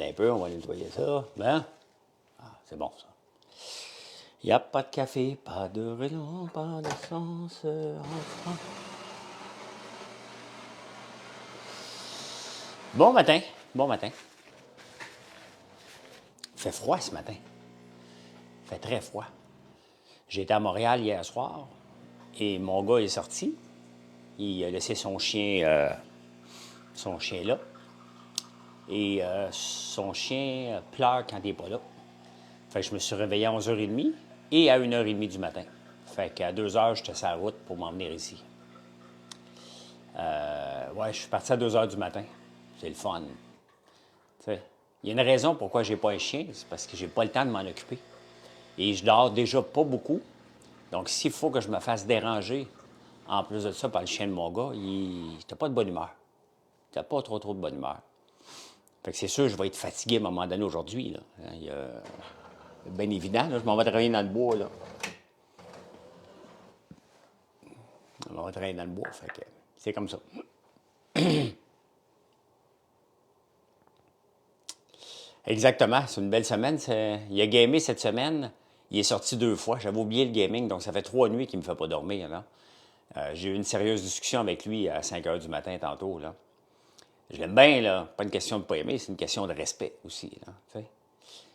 Allez un peu, on va nettoyer ça. Ben, c'est bon ça. Il n'y a pas de café, pas de raison, pas d'essence en France. Bon matin, bon matin. Il fait froid ce matin. Il fait très froid. J'étais à Montréal hier soir et mon gars est sorti. Il a laissé son chien là. Et son chien pleure quand il n'est pas là. Fait que je me suis réveillé à 11h30 et à 1h30 du matin. Fait qu'à 2h, j'étais sur la route pour m'en venir ici. Ouais, je suis parti à 2h du matin. C'est le fun. T'sais, il y a une raison pourquoi j'ai pas un chien, c'est parce que j'ai pas le temps de m'en occuper. Et je dors déjà pas beaucoup. Donc, s'il faut que je me fasse déranger, en plus de ça, par le chien de mon gars, il n'était pas de bonne humeur. Il n'était pas trop de bonne humeur. Fait que c'est sûr, je vais être fatigué à un moment donné aujourd'hui. Bien évident, là, je m'en vais travailler dans le bois. Là. Je m'en vais travailler dans le bois, fait que c'est comme ça. Exactement, c'est une belle semaine. Il a gamé cette semaine. Il est sorti 2 fois. J'avais oublié le gaming, donc ça fait 3 nuits qu'il ne me fait pas dormir. Là. J'ai eu une sérieuse discussion avec lui à 5 heures du matin tantôt. Là. Je l'aime bien, là. Pas une question de pas aimer, c'est une question de respect aussi. Là, t'sais.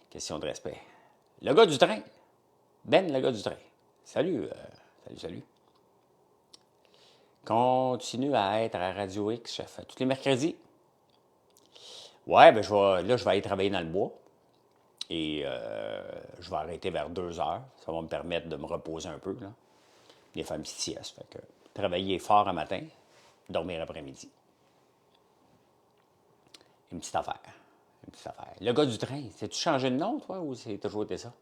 Question de respect. Le gars du train. Ben, le gars du train. Salut, salut. Continue à être à Radio X, chef. Tous les mercredis. Ouais, ben je vais aller travailler dans le bois. Et je vais arrêter vers 2 heures. Ça va me permettre de me reposer un peu. Là. Les faire une petite sieste. Fait que travailler fort un matin, dormir après-midi. Une petite affaire. Une petite affaire. Le gars du train, t'as-tu changé de nom, toi, ou c'est toujours été ça?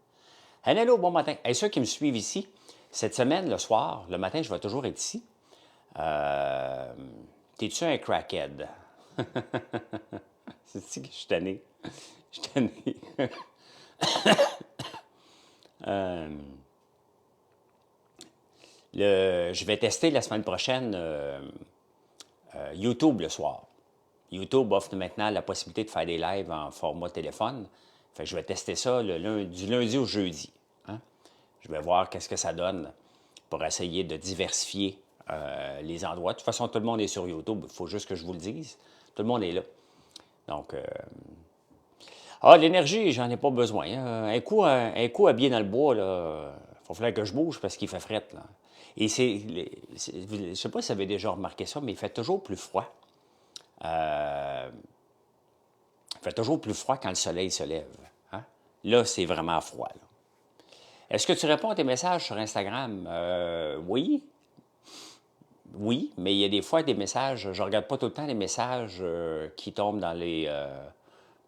Hello, bon matin. Et ceux qui me suivent ici, cette semaine, le soir, le matin, je vais toujours être ici. T'es-tu un crackhead? C'est-tu que je suis tanné? Je suis tanné. Je vais tester la semaine prochaine YouTube le soir. YouTube offre maintenant la possibilité de faire des lives en format téléphone. Fait que je vais tester ça du lundi au jeudi. Hein? Je vais voir qu'est-ce que ça donne pour essayer de diversifier les endroits. De toute façon, tout le monde est sur YouTube. Il faut juste que je vous le dise. Tout le monde est là. Donc, l'énergie, j'en ai pas besoin. Hein. Un coup habillé dans le bois, il faut falloir que je bouge parce qu'il fait fret. Là. Et je ne sais pas si vous avez déjà remarqué ça, mais il fait toujours plus froid. Il fait toujours plus froid quand le soleil se lève. Hein? Là, c'est vraiment froid. Là. Est-ce que tu réponds à tes messages sur Instagram? Oui. Oui, mais il y a des fois des messages, je ne regarde pas tout le temps les messages qui tombent dans les...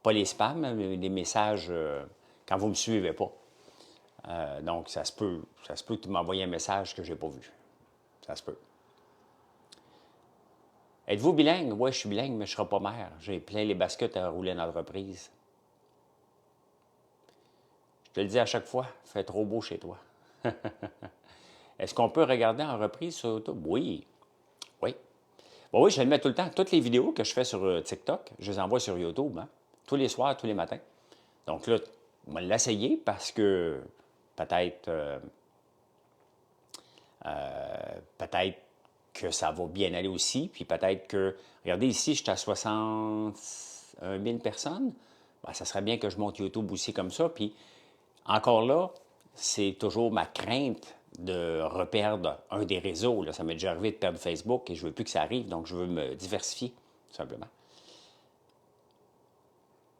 pas les spams, mais les messages quand vous ne me suivez pas. Donc, ça se peut que tu m'envoies un message que je n'ai pas vu. Ça se peut. Êtes-vous bilingue? Oui, je suis bilingue, mais je ne serai pas mère. J'ai plein les baskets à rouler dans l'entreprise. Je te le dis à chaque fois, il fait trop beau chez toi. Est-ce qu'on peut regarder en reprise sur YouTube? Oui. Oui. Bon, oui, je le mets tout le temps. Toutes les vidéos que je fais sur TikTok, je les envoie sur YouTube. Hein? Tous les soirs, tous les matins. Donc là, on va l'essayer parce que peut-être peut-être que ça va bien aller aussi. Puis peut-être que, regardez ici, je suis à 61 000 personnes. Ben, ça serait bien que je monte YouTube aussi comme ça. Puis encore là, c'est toujours ma crainte de reperdre un des réseaux. Là. Ça m'est déjà arrivé de perdre Facebook et je ne veux plus que ça arrive, donc je veux me diversifier, tout simplement.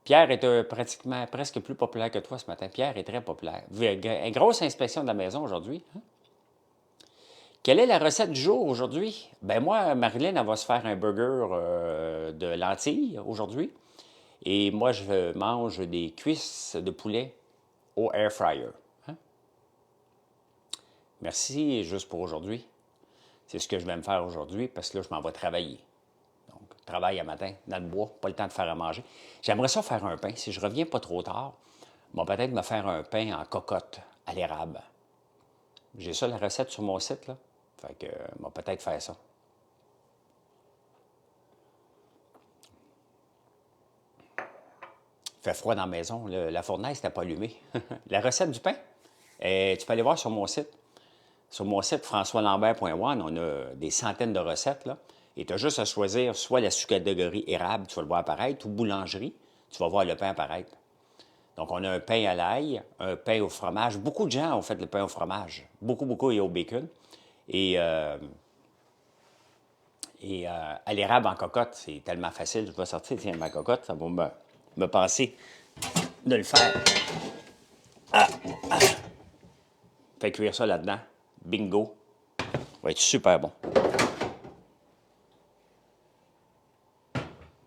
Pierre est pratiquement presque plus populaire que toi ce matin. Pierre est très populaire. Une grosse inspection de la maison aujourd'hui. Hein? Quelle est la recette du jour aujourd'hui? Ben moi, Marilyn, elle va se faire un burger de lentilles aujourd'hui. Et moi, je mange des cuisses de poulet au air fryer. Hein? Merci juste pour aujourd'hui. C'est ce que je vais me faire aujourd'hui parce que là, je m'en vais travailler. Donc, travail à matin, dans le bois, pas le temps de faire à manger. J'aimerais ça faire un pain. Si je reviens pas trop tard, bon, peut-être me faire un pain en cocotte à l'érable. J'ai ça, la recette sur mon site, là. Fait que, on va peut-être faire ça. fait froid dans la maison, la fournaise n'était pas allumée. La recette du pain, tu peux aller voir sur mon site. Sur mon site, françoislambert.one, on a des centaines de recettes, là. Et tu as juste à choisir soit la sous-catégorie érable, tu vas le voir apparaître, ou boulangerie, tu vas voir le pain apparaître. Donc, on a un pain à l'ail, un pain au fromage. Beaucoup de gens ont fait le pain au fromage. Beaucoup, beaucoup, et au bacon. Et, à l'érable en cocotte, c'est tellement facile. Je vais sortir, tiens, ma cocotte, ça va me passer de le faire. Fait cuire ça là-dedans. Bingo. Ça va être super bon.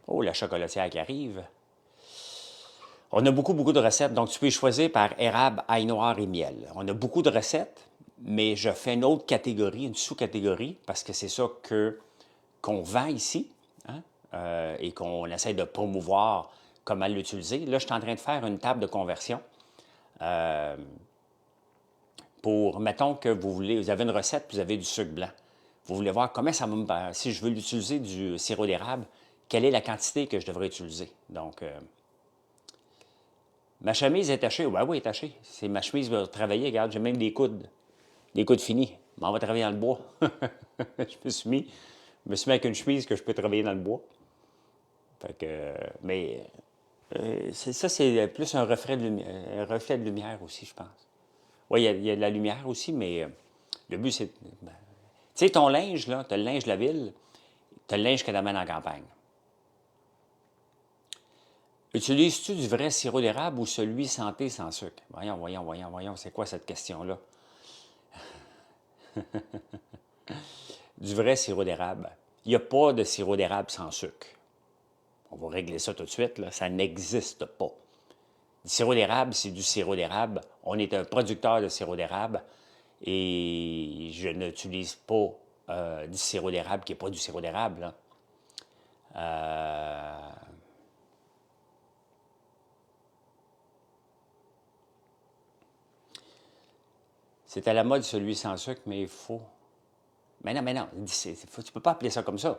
Oh, la chocolatière qui arrive. On a beaucoup, beaucoup de recettes. Donc, tu peux choisir par érable, ail noir et miel. On a beaucoup de recettes, mais je fais une autre catégorie, une sous-catégorie, parce que c'est ça qu'on vend ici, hein, et qu'on essaie de promouvoir comment l'utiliser. Là, je suis en train de faire une table de conversion pour, mettons que vous avez une recette, puis vous avez du sucre blanc. Vous voulez voir comment ça va me... Si je veux l'utiliser du sirop d'érable, quelle est la quantité que je devrais utiliser. Donc, ma chemise est tachée. Oui, oui, elle est tachée. C'est ma chemise va travailler. Regarde, j'ai même des coudes. Des coudes finis. Mais on va travailler dans le bois. Je me suis mis avec une chemise que je peux travailler dans le bois. Fait que, mais ça, c'est plus un reflet de lumière aussi, je pense. Oui, il y a de la lumière aussi, mais le but, c'est... Ben, tu sais, ton linge, là, tu as le linge de la ville, tu as le linge que tu amènes en campagne. Utilises-tu du vrai sirop d'érable ou celui santé sans sucre? Voyons, c'est quoi cette question-là? Du vrai sirop d'érable. Il n'y a pas de sirop d'érable sans sucre. On va régler ça tout de suite, là. Ça n'existe pas. Du sirop d'érable, c'est du sirop d'érable. On est un producteur de sirop d'érable et je n'utilise pas du sirop d'érable qui n'est pas du sirop d'érable, là. C'est à la mode celui sans sucre, mais il faut... Mais non, tu ne peux pas appeler ça comme ça.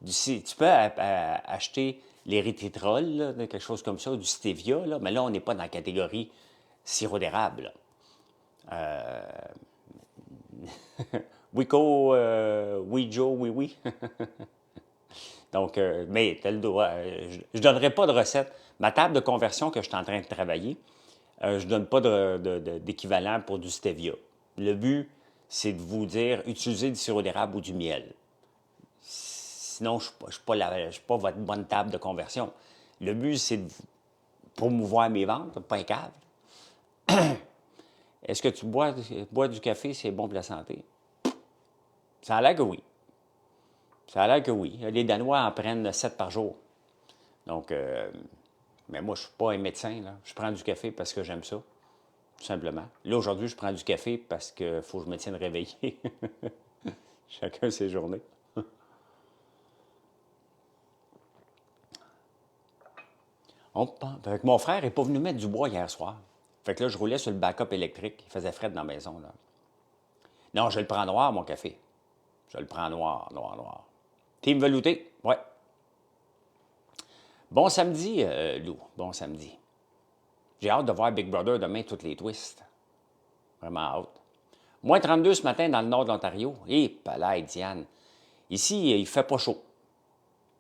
Tu peux acheter l'érythritol, là, quelque chose comme ça, du stevia, là, mais là, on n'est pas dans la catégorie sirop d'érable. Wico, oui Joe, oui, oui. Donc, mais tu as le droit. Je ne donnerai pas de recette. Ma table de conversion que je suis en train de travailler, je ne donne pas d'équivalent pour du stevia. Le but, c'est de vous dire, utilisez du sirop d'érable ou du miel. Sinon, je ne suis pas votre bonne table de conversion. Le but, c'est de promouvoir mes ventes, pas un cave. Est-ce que tu bois du café, c'est bon pour la santé? Ça a l'air que oui. Ça a l'air que oui. Les Danois en prennent 7 par jour. Donc, mais moi, je ne suis pas un médecin, là. Je prends du café parce que j'aime ça, tout simplement. Là, aujourd'hui, je prends du café parce qu'il faut que je me tienne réveillé. Chacun ses journées. Fait que mon frère n'est pas venu mettre du bois hier soir. Fait que là, je roulais sur le backup électrique. Il faisait frais dans la maison, là. Non, je le prends noir, mon café. Je le prends noir, noir, noir. Team velouté, ouais. Bon samedi, Lou. Bon samedi. J'ai hâte de voir Big Brother demain, toutes les twists. Vraiment hâte. Moins 32 ce matin dans le nord de l'Ontario. Et palais, Diane. Ici, il fait pas chaud.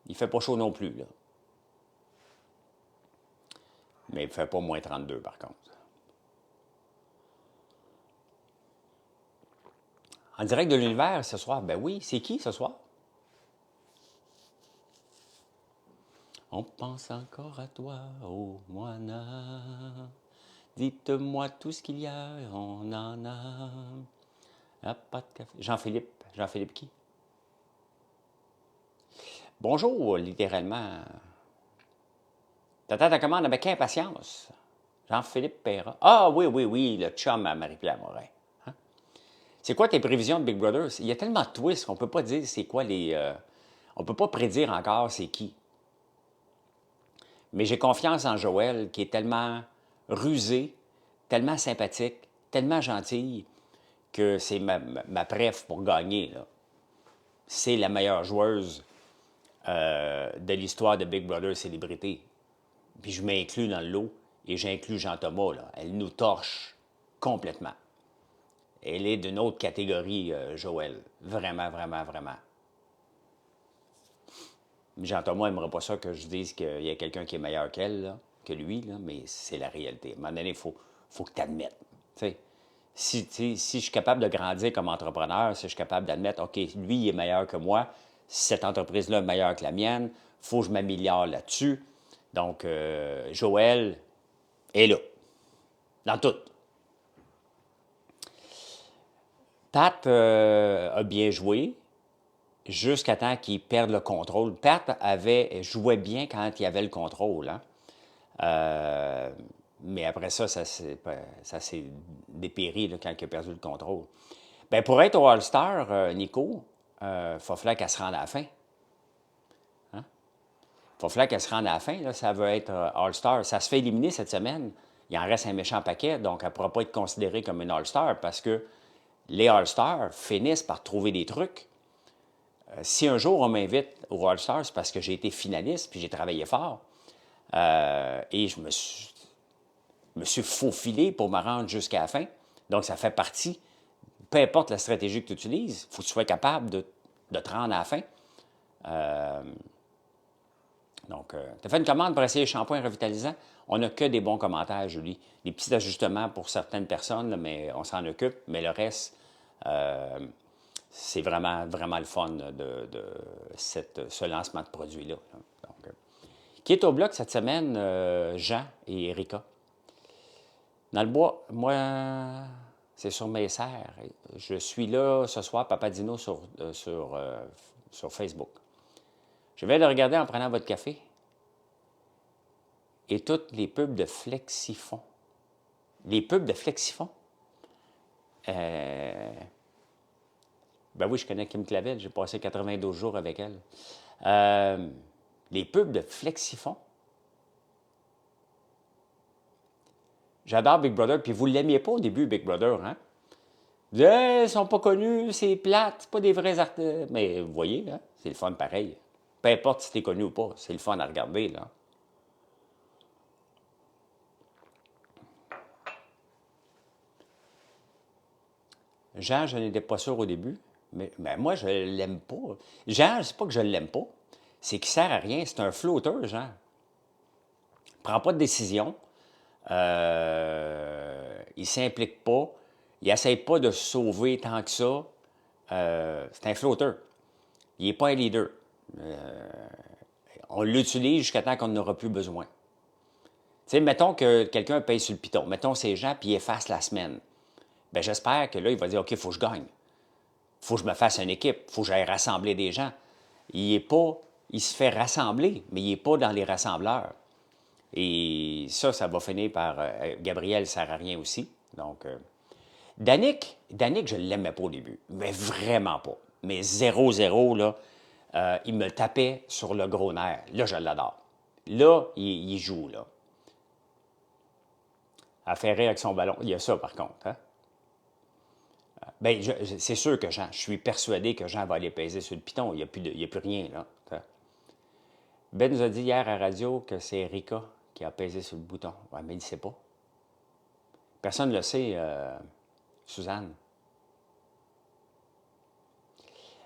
Il fait pas chaud non plus, là. Mais il ne fait pas moins 32, par contre. En direct de l'univers ce soir, ben oui, c'est qui ce soir? On pense encore à toi, oh Moana. Dites-moi tout ce qu'il y a, on en a. Ah, pas de café. Jean-Philippe. Jean-Philippe qui? Bonjour, littéralement. T'attends ta commande avec impatience. Jean-Philippe Perra. Ah oui, le chum à Marie-Pierre Morin. Hein? C'est quoi tes prévisions de Big Brother? Il y a tellement de twists qu'on ne peut pas dire c'est quoi les... on ne peut pas prédire encore c'est qui. Mais j'ai confiance en Joël, qui est tellement rusé, tellement sympathique, tellement gentille, que c'est ma préf pour gagner, là. C'est la meilleure joueuse de l'histoire de Big Brother Célébrité. puis je m'inclus dans le lot, et j'inclus Jean-Thomas, là. Elle nous torche complètement. Elle est d'une autre catégorie, Joël. Vraiment, vraiment, vraiment. Jean-Thomas n'aimerait pas ça que je dise qu'il y a quelqu'un qui est meilleur qu'elle, là, que lui, là, mais c'est la réalité. À un moment donné, faut que tu admettes. Si je suis capable de grandir comme entrepreneur, si je suis capable d'admettre, OK, lui, il est meilleur que moi, cette entreprise-là est meilleure que la mienne, il faut que je m'améliore là-dessus. Donc, Joël est là, dans tout. Pat a bien joué jusqu'à temps qu'il perde le contrôle. Pat jouait bien quand il avait le contrôle. Hein? Mais après ça, ça s'est dépéri là, quand il a perdu le contrôle. Bien, pour être au All-Star, Nico, il va falloir qu'elle se rende à la fin. Hein? Il va falloir qu'elle se rende à la fin. Là, ça va être All-Star. Ça se fait éliminer cette semaine. Il en reste un méchant paquet, donc elle ne pourra pas être considérée comme une All-Star parce que les All-Stars finissent par trouver des trucs. Si un jour on m'invite au All-Star, c'est parce que j'ai été finaliste puis j'ai travaillé fort. Et je me suis faufilé pour me rendre jusqu'à la fin. Donc, ça fait partie, peu importe la stratégie que tu utilises, il faut que tu sois capable de te rendre à la fin. Donc, tu as fait une commande pour essayer les shampoings revitalisants. On n'a que des bons commentaires, Julie. Des petits ajustements pour certaines personnes, là, mais on s'en occupe. Mais le reste, c'est vraiment, vraiment le fun de ce lancement de produit-là. Donc, qui est au bloc cette semaine? Jean et Erika. Dans le bois, moi, c'est sur mes serres. Je suis là ce soir, Papadino, sur Facebook. Je vais le regarder en prenant votre café. Et toutes les pubs de Flexifon. Les pubs de Flexifon? Ben oui, je connais Kim Clavel. J'ai passé 92 jours avec elle. Les pubs de Flexifon. J'adore Big Brother. Puis vous ne l'aimiez pas au début, Big Brother, hein? Vous dites, hey, ils sont pas connus, c'est plate, c'est pas des vrais artistes. Mais vous voyez, hein? C'est le fun pareil. Peu importe si tu es connu ou pas, c'est le fun à regarder, là. Jean, je n'étais pas sûr au début, mais moi, je l'aime pas. Jean, c'est pas que je l'aime pas, c'est qu'il sert à rien. C'est un flotteur, Jean. Il prend pas de décision. Il s'implique pas. Il essaie pas de se sauver tant que ça. C'est un flotteur. Il n'est pas un leader. On l'utilise jusqu'à temps qu'on n'aura plus besoin. Tu sais, mettons que quelqu'un paye sur le piton. Mettons ces gens, puis il efface la semaine. Bien, j'espère que là, il va dire, OK, il faut que je gagne. Il faut que je me fasse une équipe. Il faut que j'aille rassembler des gens. Il se fait rassembler, mais il n'est pas dans les rassembleurs. Et ça va finir par... Gabriel ne sert à rien aussi. Donc, Danick, je ne l'aimais pas au début, mais vraiment pas. Mais 0-0, là, il me tapait sur le gros nerf. Là, je l'adore. Là, il joue, là. À faire rire avec son ballon. Il y a ça, par contre. Hein? Bien, c'est sûr que Jean, je suis persuadé que Jean va aller peser sur le piton. Il n'y a plus rien, là. Ben nous a dit hier à la radio que c'est Erika qui a pesé sur le bouton. Oui, mais il ne sait pas. Personne ne le sait, Suzanne.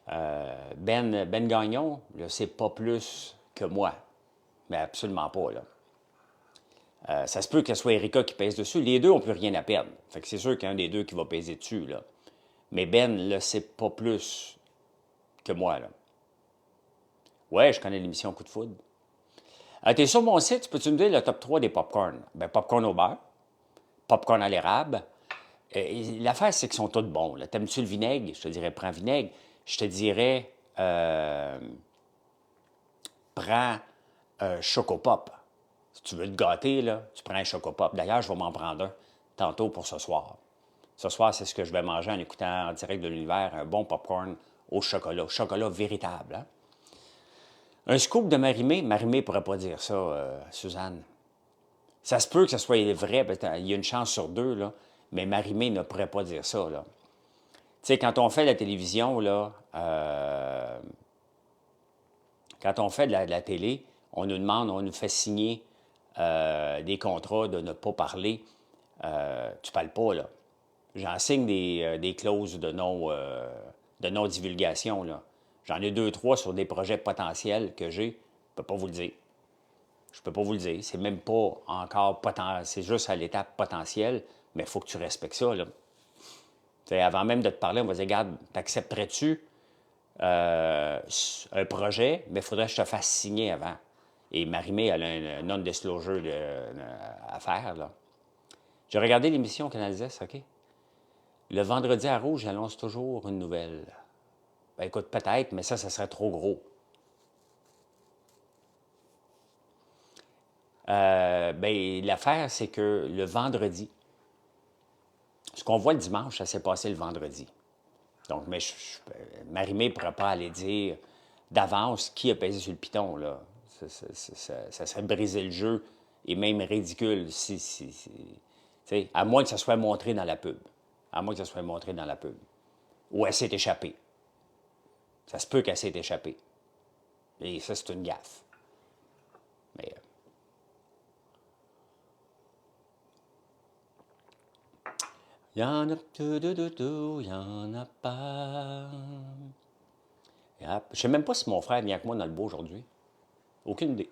Ben Gagnon ne le sait pas plus que moi. Mais absolument pas, là. Ça se peut que ce soit Erika qui pèse dessus. Les deux n'ont plus rien à perdre. Fait que c'est sûr qu'il y a un des deux qui va peser dessus, là. Mais Ben ne le sait pas plus que moi, là. Ouais, je connais l'émission Coup de foudre. Tu es sur mon site, peux-tu me dire le top 3 des popcorn? Ben, popcorn au beurre, popcorn à l'érable. L'affaire, c'est qu'ils sont tous bons. T'aimes-tu le vinaigre? Je te dirais, prends vinaigre. Je te dirais, prends Chocopop. Si tu veux te gâter, là, tu prends un Chocopop. D'ailleurs, je vais m'en prendre un tantôt pour ce soir. Ce soir, c'est ce que je vais manger en écoutant en direct de l'univers, un bon popcorn au chocolat. Chocolat véritable. Hein? Un scoop de Marimé. Marimé ne pourrait pas dire ça, Suzanne. Ça se peut que ce soit vrai, il y a une chance sur deux, là, mais Marimé ne pourrait pas dire ça. Là. Tu sais, quand on fait la télévision, là, quand on fait de la télé, on nous demande, on nous fait signer des contrats de ne pas parler, tu ne parles pas, là. J'en signe des clauses de non-divulgation, là. J'en ai 2, 3 sur des projets potentiels que j'ai. Je ne peux pas vous le dire. Je ne peux pas vous le dire. C'est même pas encore potentiel. C'est juste à l'étape potentielle, mais il faut que tu respectes ça, là. T'sais, avant même de te parler, on va dire, regarde, t'accepterais-tu un projet, mais il faudrait que je te fasse signer avant. Et Marimé, elle a un non-disclosure à faire, là. J'ai regardé l'émission Canal 10, OK? Le vendredi à Rouge, j'annonce toujours une nouvelle. Ben écoute, peut-être, mais ça serait trop gros. Ben, l'affaire, c'est que le vendredi, ce qu'on voit le dimanche, ça s'est passé le vendredi. Donc, mais Marimé ne pourra pas aller dire d'avance qui a pesé sur le piton, là. Ça serait briser le jeu et même ridicule à moins que ça soit montré dans la pub. À moins que ça soit montré dans la pub. Ou elle s'est échappée. Ça se peut qu'elle s'est échappée. Et ça, c'est une gaffe. Mais y en a il y en a pas. Yep. Je sais même pas si mon frère vient avec moi dans le bois aujourd'hui. Aucune idée.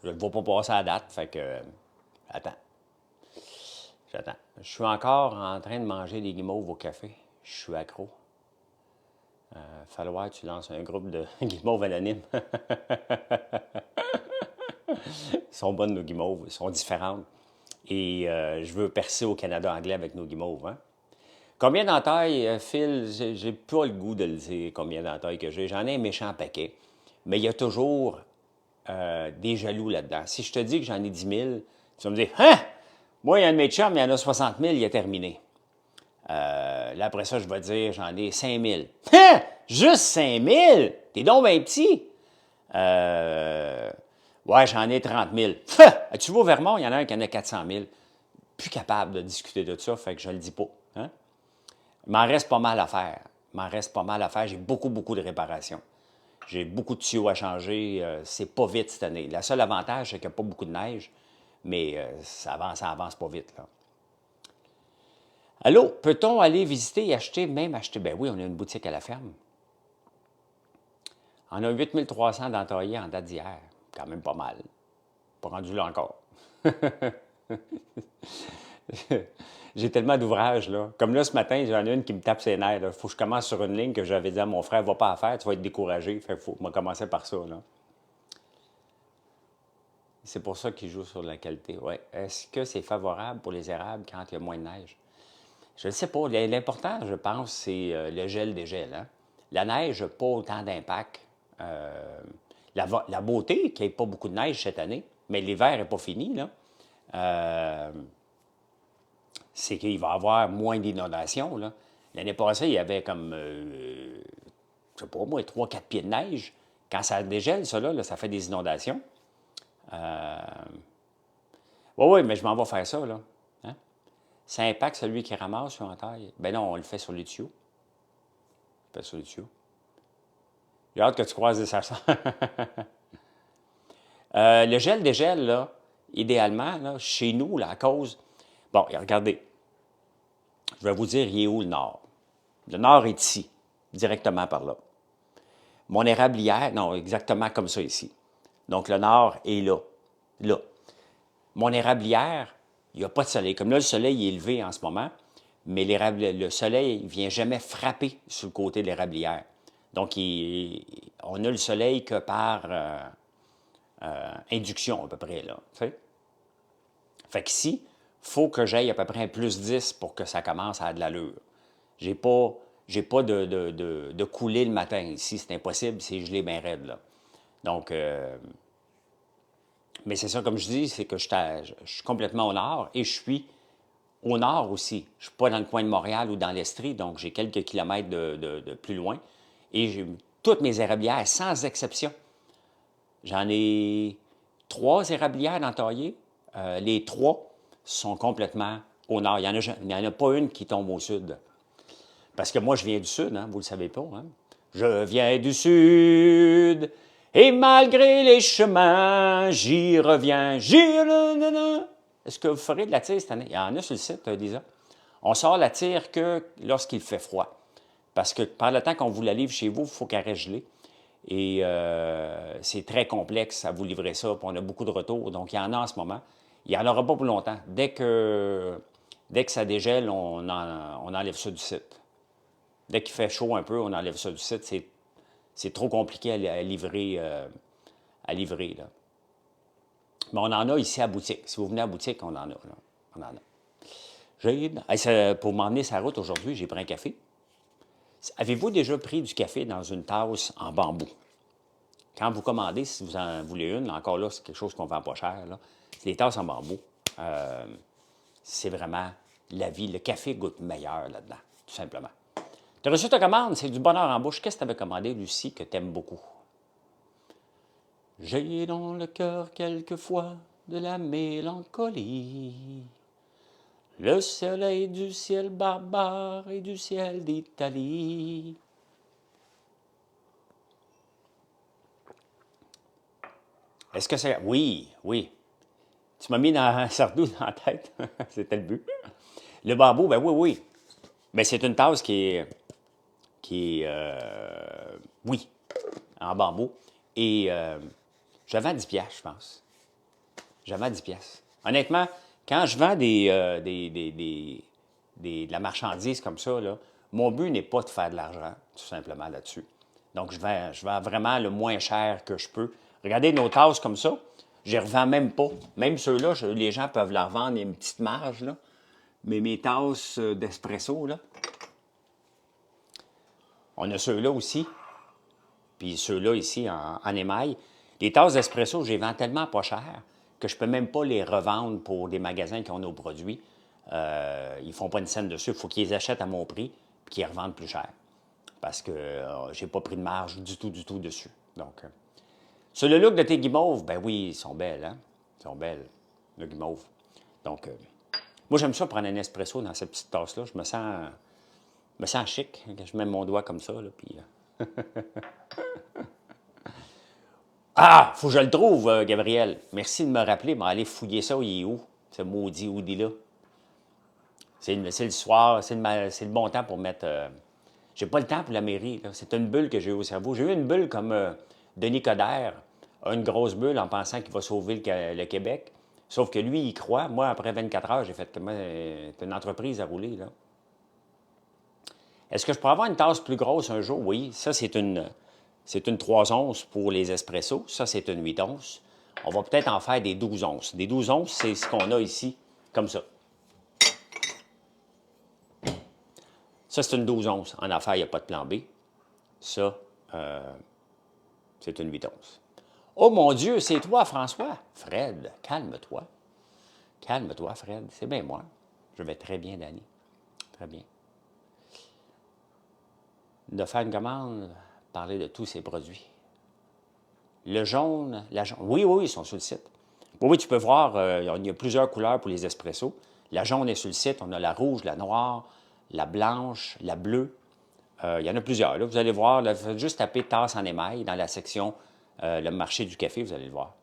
Je ne le vois pas passer à la date, fait que. Attends. J'attends. Je suis encore en train de manger des guimauves au café. Je suis accro. Falloir que tu lances un groupe de guimauves anonymes. Ils sont bonnes, nos guimauves. Ils sont différentes. Et je veux percer au Canada anglais avec nos guimauves. Hein? Combien d'entailles, Phil? J'ai pas le goût de le dire, combien d'entailles que j'ai. J'en ai un méchant paquet. Mais il y a toujours des jaloux là-dedans. Si je te dis que j'en ai 10 000, tu vas me dire, « Hein? Moi, il y a un de mes chums, il y en a 60 000, il est terminé. » Là, après ça, je vais dire, j'en ai 5 000. « Hein? Juste 5 000? T'es donc bien petit. » Ouais, j'en ai 30 000. « Tu vas au Vermont, il y en a un qui en a 400 000. » Plus capable de discuter de ça, fait que je le dis pas. Hein? Il m'en reste pas mal à faire. Il m'en reste pas mal à faire. J'ai beaucoup, beaucoup de réparations. J'ai beaucoup de tuyaux à changer. C'est pas vite cette année. Le seul avantage, c'est qu'il n'y a pas beaucoup de neige, mais ça avance pas vite, là. Allô, peut-on aller visiter et acheter, même acheter? Ben oui, on a une boutique à la ferme. On a 8300 d'entaillés en date d'hier. Quand même pas mal. Pas rendu là encore. J'ai tellement d'ouvrages, là. Comme là, ce matin, j'en ai une qui me tape ses nerfs. Il faut que je commence sur une ligne que j'avais dit à mon frère, va pas à faire, tu vas être découragé. Fait qu'il faut commencer par ça, là. C'est pour ça qu'il joue sur la qualité. Ouais. Est-ce que c'est favorable pour les érables quand il y a moins de neige? Je ne sais pas. L'important, je pense, c'est le gel-dégel. Hein? La neige n'a pas autant d'impact. La beauté, qu'il n'y ait pas beaucoup de neige cette année, mais l'hiver n'est pas fini, là. C'est qu'il va y avoir moins d'inondations, là. L'année passée, il y avait comme, je sais pas moi, 3, 4 pieds de neige. Quand ça dégèle, ça, là, ça fait des inondations. Oui, mais je m'en vais faire ça, là. Hein? Ça impacte celui qui ramasse sur un taille. Ben non, on le fait sur les tuyaux. On le fait sur les tuyaux. J'ai hâte que tu croises des sachets. Le gel-dégel, là, idéalement, là, chez nous, là, à cause... Bon, regardez. Je vais vous dire, il est où le nord? Le nord est ici, directement par là. Mon érablière, non, exactement comme ça ici. Donc, le nord est là. Là. Mon érablière, il n'y a pas de soleil. Comme là, le soleil est élevé en ce moment, mais le soleil ne vient jamais frapper sur le côté de l'érablière. Donc, on a le soleil que par induction, à peu près, là. T'sais? Fait qu'ici, il faut que j'aille à peu près un +10 pour que ça commence à avoir de l'allure. J'ai pas de coulée le matin ici, c'est impossible, c'est gelé bien raide, là. Donc, mais c'est ça, comme je dis, c'est que je suis complètement au nord et je suis au nord aussi. Je ne suis pas dans le coin de Montréal ou dans l'Estrie, donc j'ai quelques kilomètres de plus loin. Et j'ai toutes mes érablières, sans exception. J'en ai 3 érablières d'entaillées. Les 3 sont complètement au nord. Il n'y en a pas une qui tombe au sud. Parce que moi, je viens du sud, hein, vous ne le savez pas. Hein? Je viens du sud Et malgré les chemins, j'y reviens, j'y... Est-ce que vous ferez de la tire cette année? Il y en a sur le site, Lisa. On sort la tire que lorsqu'il fait froid. Parce que par le temps qu'on vous la livre chez vous, il faut qu'elle reste gelée. Et c'est très complexe à vous livrer ça, puis on a beaucoup de retours. Donc, il y en a en ce moment. Il n'y en aura pas pour longtemps. Dès que ça dégèle, on enlève ça du site. Dès qu'il fait chaud un peu, on enlève ça du site. C'est trop compliqué à livrer. Là. Mais on en a ici à boutique. Si vous venez à boutique, on en a. Là. On en a. Pour m'emmener sa route aujourd'hui, j'ai pris un café. Avez-vous déjà pris du café dans une tasse en bambou? Quand vous commandez, si vous en voulez une, encore là, c'est quelque chose qu'on ne vend pas cher. C'est des tasses en bambou. C'est vraiment la vie. Le café goûte meilleur là-dedans, tout simplement. Tu as reçu ta commande, c'est du bonheur en bouche. Qu'est-ce que tu avais commandé, Lucie, que tu aimes beaucoup? J'ai dans le cœur quelquefois de la mélancolie. Le soleil du ciel barbare et du ciel d'Italie. Est-ce que c'est... Oui, oui. Tu m'as mis un sardou dans la tête. C'était le but. Le bambou, ben oui, oui. Ben c'est une tasse oui, en bambou. Et je vends 10 piastres, je pense. Je vends 10 piastres. Honnêtement, quand je vends de la marchandise comme ça, là, mon but n'est pas de faire de l'argent, tout simplement, là-dessus. Donc, je vends vraiment le moins cher que je peux. Regardez nos tasses comme ça, je les revends même pas. Même ceux-là, les gens peuvent la revendre, il y a une petite marge, là. Mais mes tasses d'espresso, là, on a ceux-là aussi. Puis ceux-là ici, en émail. Les tasses d'espresso, je les vends tellement pas cher que je ne peux même pas les revendre pour des magasins qui ont nos produits. Ils ne font pas une scène dessus. Il faut qu'ils les achètent à mon prix et qu'ils les revendent plus cher. Parce que je n'ai pas pris de marge du tout dessus. Donc, sur le look de tes guimauves, ben oui, ils sont belles, hein? Ils sont belles, le guimauve. Donc, moi, j'aime ça prendre un espresso dans cette petite tasse-là. Je me sens chic quand je mets mon doigt comme ça, là, puis... Ah, faut que je le trouve, Gabriel. Merci de me rappeler, mais allez fouiller ça, il est où, ce maudit hoodie-là? C'est le soir, c'est le bon temps pour mettre... j'ai pas le temps pour la mairie, là. C'est une bulle que j'ai eu au cerveau. J'ai eu une bulle comme Denis Coderre a une grosse bulle en pensant qu'il va sauver le Québec. Sauf que lui, il croit. Moi, après 24 heures, j'ai fait une entreprise à rouler, là. Est-ce que je pourrais avoir une tasse plus grosse un jour? Oui, ça, c'est une 3 onces pour les espressos. Ça, c'est une 8 onces. On va peut-être en faire des 12 onces. Des 12 onces, c'est ce qu'on a ici, comme ça. Ça, c'est une 12 onces. En affaires, il n'y a pas de plan B. Ça, c'est une 8 onces. Oh mon Dieu, c'est toi, François. Fred, calme-toi. Calme-toi, Fred. C'est bien moi. Je vais très bien, Danny. Très bien. De faire une commande, parler de tous ces produits. Le jaune, la jaune. Oui, oui, ils sont sur le site. Oui, oui, tu peux voir, il y a plusieurs couleurs pour les espressos. La jaune est sur le site. On a la rouge, la noire, la blanche, la bleue. Il y en a plusieurs. Là, vous allez voir, là, vous faites juste taper tasse en émail dans la section le marché du café, vous allez le voir.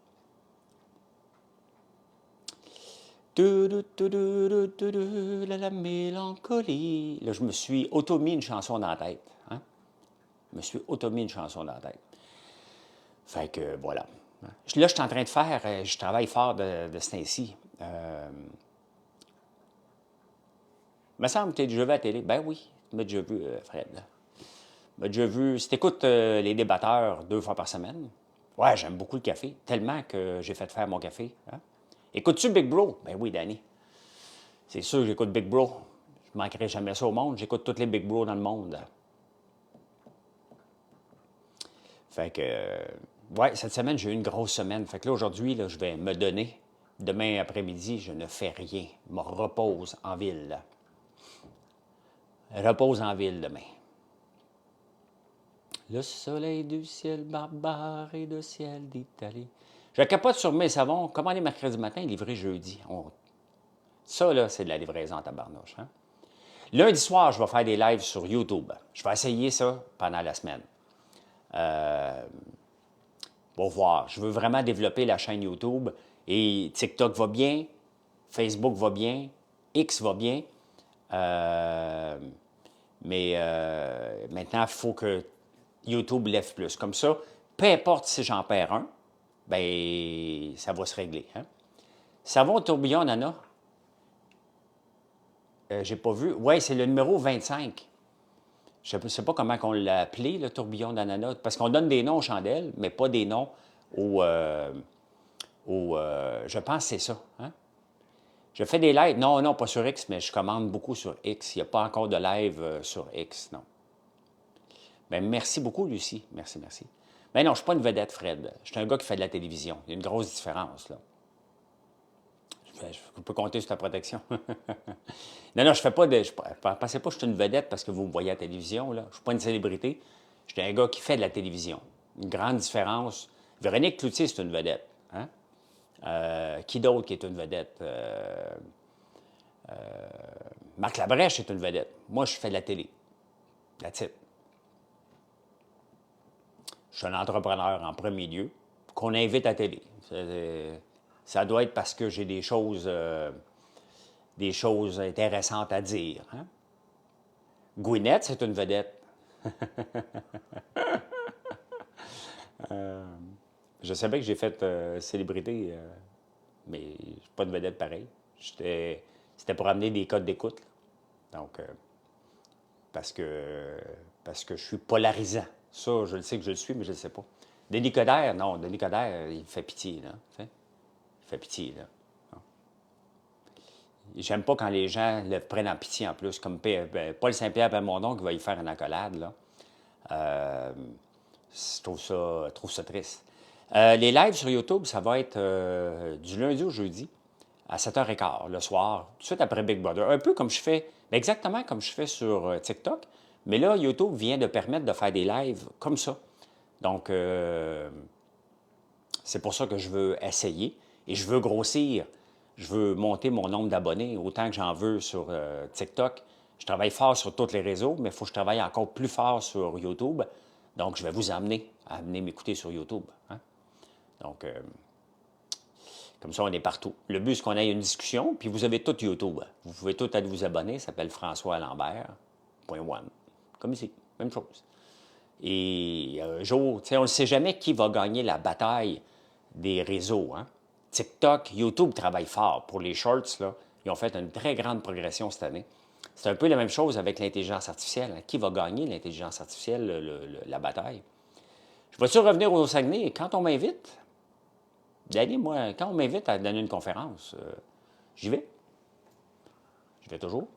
La mélancolie. Là, je me suis auto-mis une chanson dans la tête. Hein? Je me suis auto-mis une chanson dans la tête. Fait que, voilà. Là, je suis en train de faire, je travaille fort de ce temps-ci. Me semble que tu as déjà vu à la télé. Ben oui, tu m'as déjà vu, Fred. Tu m'as déjà vu. Si tu écoutes les débatteurs 2 fois par semaine, ouais, j'aime beaucoup le café, tellement que j'ai fait faire mon café. Hein? Écoutes-tu Big Bro? Ben oui, Danny. C'est sûr que j'écoute Big Bro. Je ne manquerai jamais ça au monde. J'écoute tous les Big Bro dans le monde. Fait que, ouais, cette semaine, j'ai eu une grosse semaine. Fait que là, aujourd'hui, là, je vais me donner. Demain après-midi, je ne fais rien. Je me repose en ville. Repose en ville demain. Le soleil du ciel barbare et le ciel d'Italie. Je capote sur mes savons. Commandé mercredi matin, livré jeudi. Ça, là, c'est de la livraison en tabarnouche. Hein? Lundi soir, je vais faire des lives sur YouTube. Je vais essayer ça pendant la semaine. On va voir. Je veux vraiment développer la chaîne YouTube. Et TikTok va bien, Facebook va bien, X va bien. Euh, mais maintenant, il faut que YouTube lève plus. Comme ça, peu importe si j'en perds un, ben ça va se régler. Hein? Ça va au tourbillon, Nana? J'ai pas vu. Oui, c'est le numéro 25. Je ne sais pas comment on l'a appelé, le tourbillon d'ananas, parce qu'on donne des noms aux chandelles, mais pas des noms je pense que c'est ça. Hein? Je fais des lives. Non, non, pas sur X, mais je commande beaucoup sur X. Il n'y a pas encore de live sur X, non. Bien, merci beaucoup, Lucie. Merci, merci. Mais non, je ne suis pas une vedette, Fred. Je suis un gars qui fait de la télévision. Il y a une grosse différence, là. Je peux compter sur ta protection. Non, non, je fais pas de. Pensez pas que je suis une vedette parce que vous me voyez à la télévision, là. Je ne suis pas une célébrité. Je suis un gars qui fait de la télévision. Une grande différence. Véronique Cloutier, c'est une vedette. Hein? Qui d'autre qui est une vedette? Marc Labrèche est une vedette. Moi, je fais de la télé. That's it. Je suis un entrepreneur en premier lieu qu'on invite à la télé. Ça doit être parce que j'ai des choses intéressantes à dire. Hein? Gwyneth, c'est une vedette. Je savais que j'ai fait célébrité, mais je suis pas une vedette pareil. C'était pour amener des codes d'écoute. Donc, parce que, parce que je suis polarisant. Ça, je le sais que je le suis, mais je ne le sais pas. Denis Coderre, non, Denis Coderre, il fait pitié, là. Il fait pitié, là. J'aime pas quand les gens le prennent en pitié en plus, comme Paul Saint-Pierre Plamondon qui va y faire une accolade, là. Je trouve ça triste. Les lives sur YouTube, ça va être du lundi au jeudi à 7h15 le soir, tout de suite après Big Brother. Un peu comme je fais, exactement comme je fais sur TikTok, mais là, YouTube vient de permettre de faire des lives comme ça. Donc, c'est pour ça que je veux essayer et je veux grossir. Je veux monter mon nombre d'abonnés autant que j'en veux sur TikTok. Je travaille fort sur tous les réseaux, mais il faut que je travaille encore plus fort sur YouTube. Donc, je vais vous amener à venir m'écouter sur YouTube. Hein? Donc, comme ça, on est partout. Le but, c'est qu'on ait une discussion, puis vous avez tout YouTube. Vous pouvez tout aller vous abonner. Ça s'appelle François Lambert. .one. Comme ici, même chose. Et un jour, on ne sait jamais qui va gagner la bataille des réseaux. Hein? TikTok, YouTube travaillent fort. Pour les shorts, là, ils ont fait une très grande progression cette année. C'est un peu la même chose avec l'intelligence artificielle. Hein? Qui va gagner l'intelligence artificielle, la bataille? Je vais-tu revenir au Saguenay? Quand on m'invite, d'aller, moi, quand on m'invite à donner une conférence, j'y vais. Je vais toujours.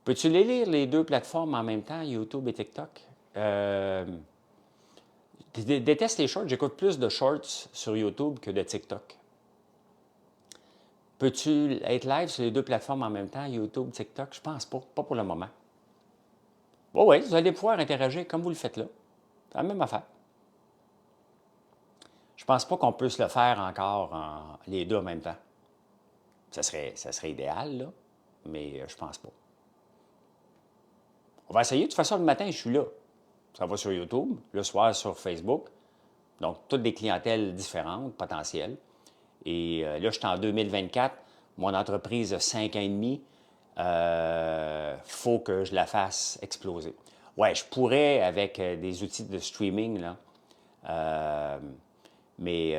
Peux-tu lire les deux plateformes en même temps, YouTube et TikTok? Je déteste les shorts. J'écoute plus de shorts sur YouTube que de TikTok. Peux-tu être live sur les deux plateformes en même temps, YouTube, TikTok? Je pense pas. Pas pour le moment. Oui, vous allez pouvoir interagir comme vous le faites là. C'est la même affaire. Je pense pas qu'on puisse le faire encore les deux en même temps. Ça serait idéal, là, mais je pense pas. On va essayer. De toute façon, le matin, je suis là. Ça va sur YouTube, le soir sur Facebook. Donc, toutes des clientèles différentes, potentielles. Et là, je suis en 2024. Mon entreprise a 5 ans et demi. Faut que je la fasse exploser. Ouais, je pourrais avec des outils de streaming, là. Mais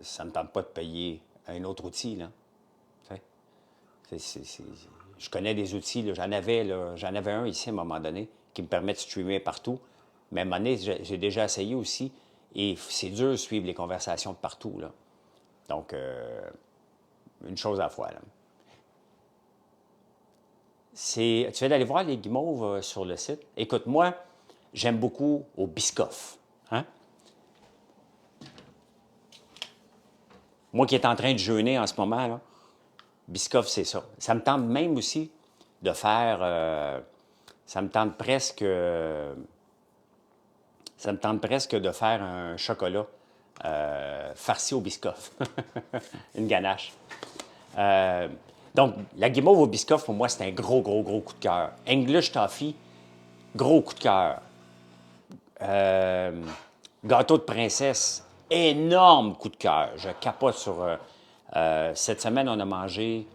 ça ne me tente pas de payer un autre outil, là. Je connais des outils, là, j'en avais un ici à un moment donné qui me permet de streamer partout. Mais à un moment donné, j'ai déjà essayé aussi et c'est dur de suivre les conversations de partout, là. Donc, une chose à la fois, là. Tu viens d'aller voir les guimauves sur le site. Écoute, moi, j'aime beaucoup au Biscoff. Hein? Moi qui est en train de jeûner en ce moment, là, Biscoff, c'est ça. Ça me tente même aussi de faire... ça me tente presque de faire un chocolat farci au Biscoff. Une ganache. Donc, la guimauve au Biscoff, pour moi, c'est un gros, gros, gros coup de cœur. English Toffee, gros coup de cœur. Gâteau de princesse, énorme coup de cœur. Je capote sur... cette semaine, on a mangé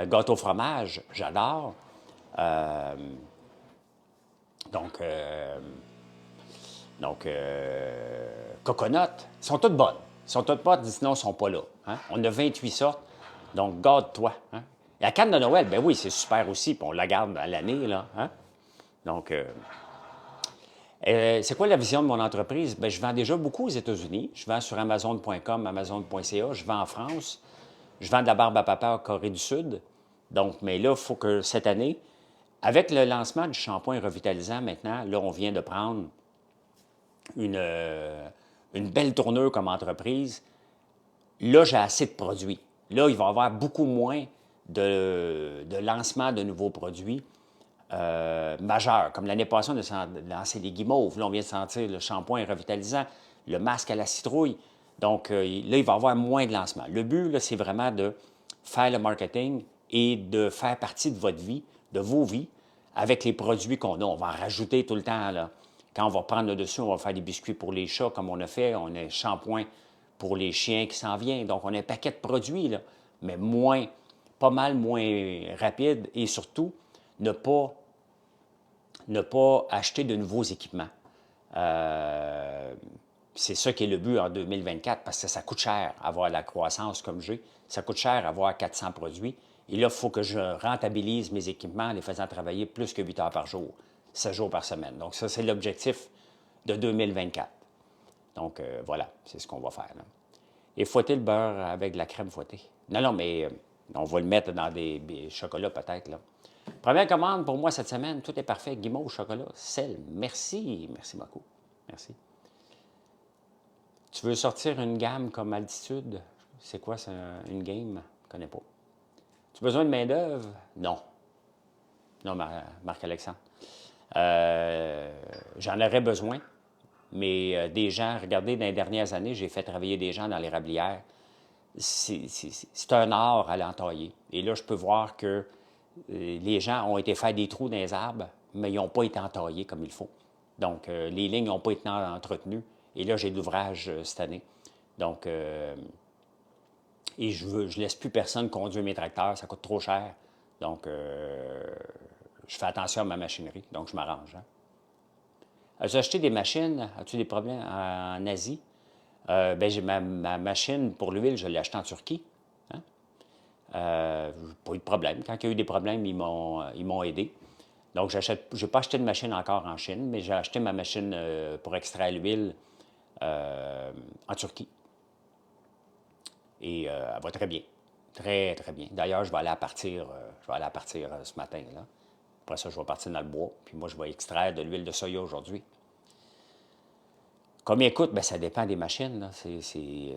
gâteau au fromage, j'adore. Euh, donc, coconut, sont toutes bonnes. Ils sont toutes bonnes, sinon, ils ne sont pas là. Hein? On a 28 sortes, donc garde-toi. Hein? Et la canne de Noël, ben oui, c'est super aussi, puis on la garde à l'année, là. Hein? Donc, c'est quoi la vision de mon entreprise? Bien, je vends déjà beaucoup aux États-Unis. Je vends sur Amazon.com, Amazon.ca. Je vends en France. Je vends de la barbe à papa en Corée du Sud. Donc, mais là, il faut que cette année, avec le lancement du shampoing revitalisant maintenant, là, on vient de prendre une belle tournure comme entreprise. Là, j'ai assez de produits. Là, il va y avoir beaucoup moins de lancement de nouveaux produits majeurs. Comme l'année passée, on a lancé des guimauves. Là, on vient de sentir le shampoing revitalisant, le masque à la citrouille. Donc, là, il va y avoir moins de lancements. Le but, là, c'est vraiment de faire le marketing et de faire partie de votre vie, de vos vies, avec les produits qu'on a. On va en rajouter tout le temps, là. Quand on va prendre le dessus, on va faire des biscuits pour les chats, comme on a fait. On a un shampoing pour les chiens qui s'en vient. Donc, on a un paquet de produits, là, mais moins, pas mal moins rapide et surtout, ne pas acheter de nouveaux équipements. C'est ça qui est le but en 2024 parce que ça coûte cher avoir la croissance comme j'ai. Ça coûte cher avoir 400 produits. Et là, il faut que je rentabilise mes équipements en les faisant travailler plus que 8 heures par jour, 7 jours par semaine. Donc, ça, c'est l'objectif de 2024. Donc, voilà, c'est ce qu'on va faire. Là. Et fouetter le beurre avec de la crème fouettée. Non, non, mais on va le mettre dans des chocolats peut-être. Là. Première commande pour moi cette semaine, tout est parfait. Guimauve au chocolat, sel. Merci, merci beaucoup. Merci. Tu veux sortir une gamme comme Altitude? C'est quoi, c'est une game? Je ne connais pas. Tu as besoin de main-d'œuvre? Non. Non, Marc-Alexandre. J'en aurais besoin, mais des gens, regardez, dans les dernières années, j'ai fait travailler des gens dans l'érablière. C'est un art à l'entailler. Et là, je peux voir que les gens ont été faire des trous dans les arbres, mais ils n'ont pas été entaillés comme il faut. Donc, les lignes n'ont pas été entretenues. Et là, j'ai de l'ouvrage cette année. Donc, et je ne laisse plus personne conduire mes tracteurs, ça coûte trop cher. Donc, je fais attention à ma machinerie, donc je m'arrange. Hein. As-tu acheté des machines? As-tu des problèmes en Asie? Ben, j'ai ma machine pour l'huile, je l'ai achetée en Turquie. Hein? Pas eu de problème. Quand il y a eu des problèmes, ils m'ont aidé. Donc, je n'ai pas acheté de machine encore en Chine, mais j'ai acheté ma machine pour extraire l'huile en Turquie. Et elle va très bien. Très, très bien. D'ailleurs, je vais aller à partir, ce matin. Là. Après ça, je vais partir dans le bois. Puis moi, je vais extraire de l'huile de soya aujourd'hui. Combien coûte? Bien, ça dépend des machines. C'est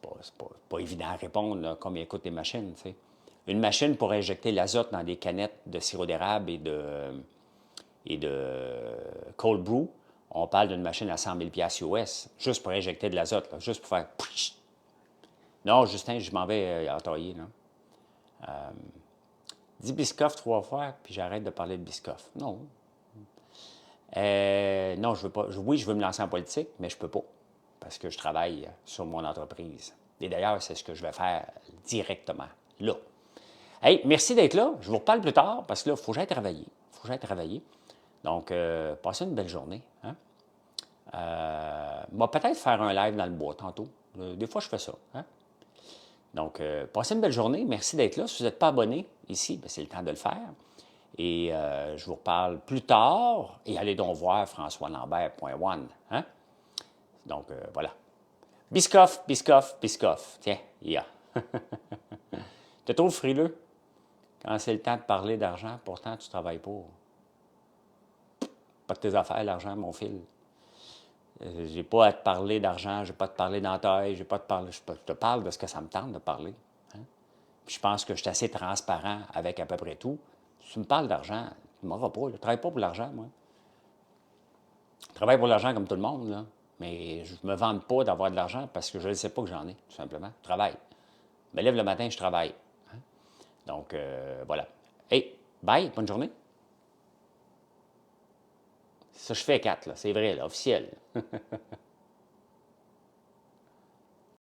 pas évident à répondre, là, combien coûtent les machines. T'sais. Une machine pour injecter l'azote dans des canettes de sirop d'érable et de cold brew, on parle d'une machine à 100 000 US, juste pour injecter de l'azote, juste pour faire... Non, Justin, je m'en vais entailler. Dis Biscoff 3 fois, puis j'arrête de parler de Biscoff. Non. Non, je veux pas. Oui, je veux me lancer en politique, mais je peux pas, parce que je travaille sur mon entreprise. Et d'ailleurs, c'est ce que je vais faire directement, là. Hey, merci d'être là. Je vous reparle plus tard, parce que là, il faut que j'aille travailler. Il faut que j'aille travailler. Donc, passez une belle journée. Hein? Moi, peut-être faire un live dans le bois tantôt. Des fois, je fais ça. Hein? Donc, passez une belle journée. Merci d'être là. Si vous n'êtes pas abonné ici, c'est le temps de le faire. Et je vous reparle plus tard. Et allez donc voir françoislambert.one. Hein? Donc, voilà. Biscoff, Biscoff, Biscoff. Tiens, yeah. Tu te trouves frileux quand c'est le temps de parler d'argent, pourtant tu travailles pour. Pas de tes affaires, l'argent, mon fil. J'ai pas à te parler d'argent, j'ai pas à te parler d'entaille, j'ai pas à te parler. Je te parle de ce que ça me tente de parler. Hein? Puis je pense que je suis assez transparent avec à peu près tout. Si tu me parles d'argent, tu ne m'auras pas. Je ne travaille pas pour l'argent, moi. Je travaille pour l'argent comme tout le monde, là. Mais je ne me vante pas d'avoir de l'argent parce que je ne sais pas que j'en ai, tout simplement. Je travaille. Je me lève le matin, je travaille. Hein? Donc, voilà. Hey, bye, bonne journée. Ça, je fais 4, là. C'est vrai, là, officiel.